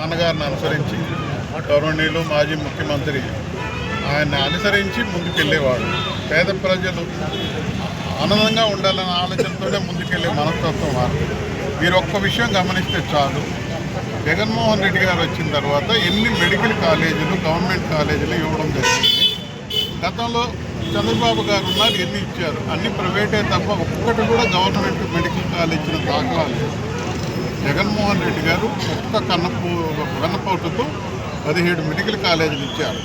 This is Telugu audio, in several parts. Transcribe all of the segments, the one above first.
నాన్నగారిని అనుసరించి గౌరవనీయులు మాజీ ముఖ్యమంత్రి ఆయన్ని అనుసరించి ముందుకెళ్ళేవాడు. పేద ప్రజలు ఆనందంగా ఉండాలన్న ఆలోచనతోనే ముందుకెళ్ళే మనస్తత్వం వారు. మీరు ఒక్క విషయం గమనిస్తే చాలు, జగన్మోహన్ రెడ్డి గారు వచ్చిన తర్వాత ఎన్ని మెడికల్ కాలేజీలు గవర్నమెంట్ కాలేజీలు ఇవ్వడం జరిగింది. గతంలో చంద్రబాబు గారు ఉన్నారు, ఎన్ని ఇచ్చారు? అన్ని ప్రైవేటే తప్ప ఒక్కటి కూడా గవర్నమెంట్ మెడికల్ కాలేజ్ ఇచ్చిన దాఖలా లేదు. జగన్మోహన్ రెడ్డి గారు ఒక్క కన్నపోటుతో 17 మెడికల్ కాలేజీలు ఇచ్చారు.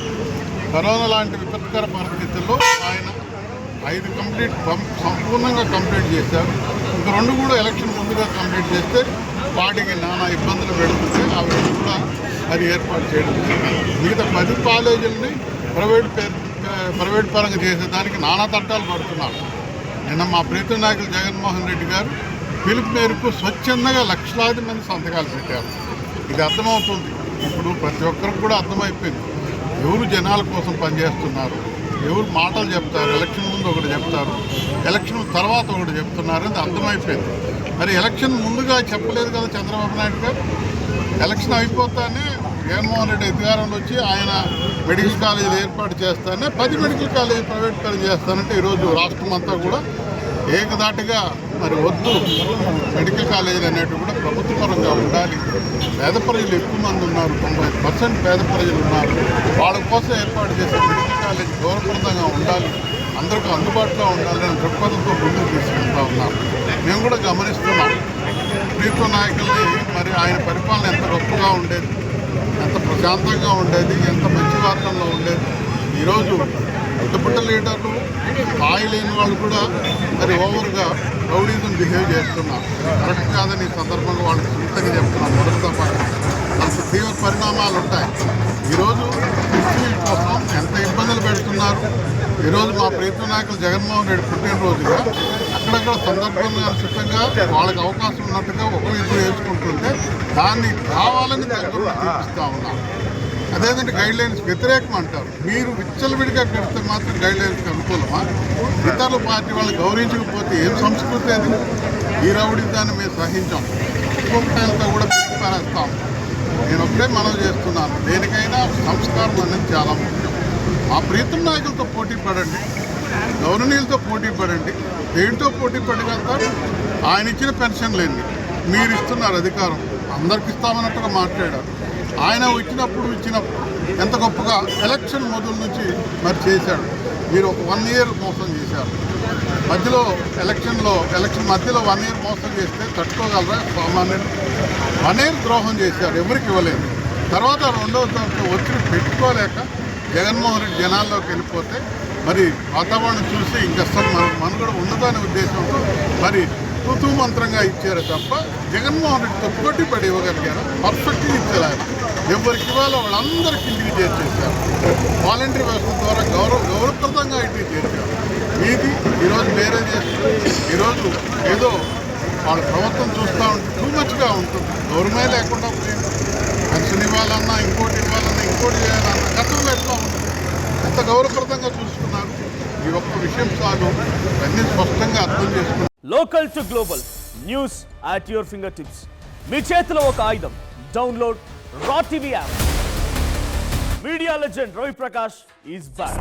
కరోనా లాంటి విపత్కర పరిస్థితుల్లో ఆయన 5 సంపూర్ణంగా కంప్లీట్ చేశారు. ఇంకా 2 కూడా ఎలక్షన్ ముందుగా కంప్లీట్ చేస్తే వాటికి నానా ఇబ్బందులు పెడుతుంది. అవి కూడా అది ఏర్పాటు చేయడం. మిగతా 10 కాలేజీలని ప్రైవేట్ పరంగా చేసేదానికి నానా తట్టాలు పడుతున్నారు. నిన్న మా ప్రీతం నాయకులు జగన్మోహన్ రెడ్డి గారు పిలుపు మేరకు స్వచ్ఛందంగా లక్షలాది మంది సంతకాలు పెట్టారు. ఇది అర్థమవుతుంది. ఇప్పుడు ప్రతి ఒక్కరికి కూడా అర్థమైపోయింది ఎవరు జనాల కోసం పనిచేస్తున్నారు, ఎవరు మాటలు చెప్తారు. ఎలక్షన్ ముందు ఒకటి చెప్తారు, ఎలక్షన్ తర్వాత ఒకటి చెప్తున్నారు. అది అర్థమైపోయింది. మరి ఎలక్షన్ ముందుగా చెప్పలేదు కదా చంద్రబాబు నాయుడు గారు. ఎలక్షన్ అయిపోతానే జగన్మోహన్ రెడ్డి అధికారంలో వచ్చి ఆయన మెడికల్ కాలేజీలు ఏర్పాటు చేస్తానే 10 మెడికల్ కాలేజీ ప్రైవేట్ పరం చేస్తానంటే ఈరోజు రాష్ట్రం అంతా కూడా ఏకదాటిగా మరి వద్దు, మెడికల్ కాలేజీలు అనేటివి కూడా ప్రభుత్వ పరంగా ఉండాలి. పేద ప్రజలు ఎక్కువ మంది ఉన్నారు, 90% పేద ప్రజలు ఉన్నారు. వాళ్ళ కోసం ఏర్పాటు చేసే మెడికల్ కాలేజీ గౌరవప్రదంగా ఉండాలి, అందరికీ అందుబాటులో ఉండాలని దృక్పథంతో ముందుకు తీసుకెళ్తా ఉన్నారు. మేము కూడా గమనిస్తున్నాం ప్రీతం నాయకుల్ని. మరి ఆయన పరిపాలన ఎంత గొప్పగా ఉండేది, ఎంత ప్రశాంతంగా ఉండేది, ఎంత మంచి వాతావరణంలో ఉండేది. ఈరోజు పెద్ద లీడర్లు స్థాయి లేని వాళ్ళు కూడా మరి ఓవర్గా రౌడీజం బిహేవ్ చేస్తున్నారు. కరెక్ట్ కాదని ఈ సందర్భంగా వాళ్ళకి సూచనగా చెప్తున్నాం. మొదటితో పాటు అంత తీవ్ర పరిణామాలు ఉంటాయి. ఈరోజు ముస్లింల కోసం ఎంత ఇబ్బందులు పెడుతున్నారు. ఈరోజు మా ప్రీతం నాయకులు జగన్మోహన్ రెడ్డి పుట్టినరోజుగా అక్కడక్కడ సందర్భంగా వాళ్ళకి అవకాశం ఉన్నట్టుగా ఒకరిద్దరు వేసుకుంటుంటే దాన్ని కావాలని దగ్గర చూపిస్తూ ఉన్నారు. అదేంటంటే గైడ్లైన్స్ వ్యతిరేకం అంటారు. మీరు విచ్చలవిడిగా పెడితే మాత్రం గైడ్లైన్స్కి అనుకూలమా? ఇతరుల పార్టీ వాళ్ళు గౌరవించకపోతే ఏం సంస్కృతి అది? ఈ రౌడీదాన్ని మేము సహించాం, ఇంకొకటంతా కూడా పెరిగిపారేస్తాం. నేను ఒకటే మనవి చేస్తున్నాను, దేనికైనా సంస్కారం అనేది చాలా ముఖ్యం. మా ప్రీతం నాయకులతో పోటీ పడండి, గౌరవనీయులతో పోటీ పడండి. దేంతో పోటీ పడగలుగుతారు? ఆయన ఇచ్చిన పెన్షన్లేండి, మీరు ఇస్తున్నారు అధికారం, అందరికి ఇస్తామన్నట్టుగా మాట్లాడారు. ఆయన ఇచ్చిన ఎంత గొప్పగా ఎలక్షన్ మొదలు నుంచి మరి చేశాడు. మీరు ఒక 1 ఇయర్ మోసం చేశారు. ఎలక్షన్ మధ్యలో 1 ఇయర్ మోసం చేస్తే తట్టుకోగలరా సామాన్యులు? 1 ఇయర్ ద్రోహం చేశారు, ఎవరికి ఇవ్వలేదు. తర్వాత రెండవ ఒత్తిడి పెట్టుకోలేక జగన్మోహన్ రెడ్డి జనాల్లోకి వెళ్ళిపోతే మరి వాతావరణం చూసి ఇంకసలు మనుగడ ఉండదనే ఉద్దేశంతో మరి తూతూ మంత్రంగా ఇచ్చారు తప్ప జగన్మోహన్ రెడ్డితో పోటీ పడి ఇవ్వగలిగారు. పర్ఫెక్ట్గా ఇచ్చారు ఆయన. ఎవరికి ఇవ్వాలో వాళ్ళందరికీ ఇంటికి చేర్చేశారు. వాలంటీర్ వ్యవస్థ ద్వారా గౌరవప్రదంగా ఇంటికి చేర్చారు. మీది ఈరోజు వేరే చేస్తారు. ఈరోజు ఏదో వాళ్ళ ప్రభుత్వం చూస్తూ ఉంటే టూ మచ్గా ఉంటుంది. గౌరవమే లేకుండా పెన్షన్ ఇవ్వాలన్నా ఇంకోటి చేయాలన్నా గతంలో ఎట్లా ఉంటుంది? ఎంత గౌరవప్రదంగా చూసుకున్నారు. ఈ ఒక్క విషయం చాలు, అన్నీ స్పష్టంగా అర్థం చేసుకున్నారు. Local to global news at your finger tips. మీ చేతిలో ఒక ఆయుధం. Download raw TV app. Media legend Ravi Prakash is back.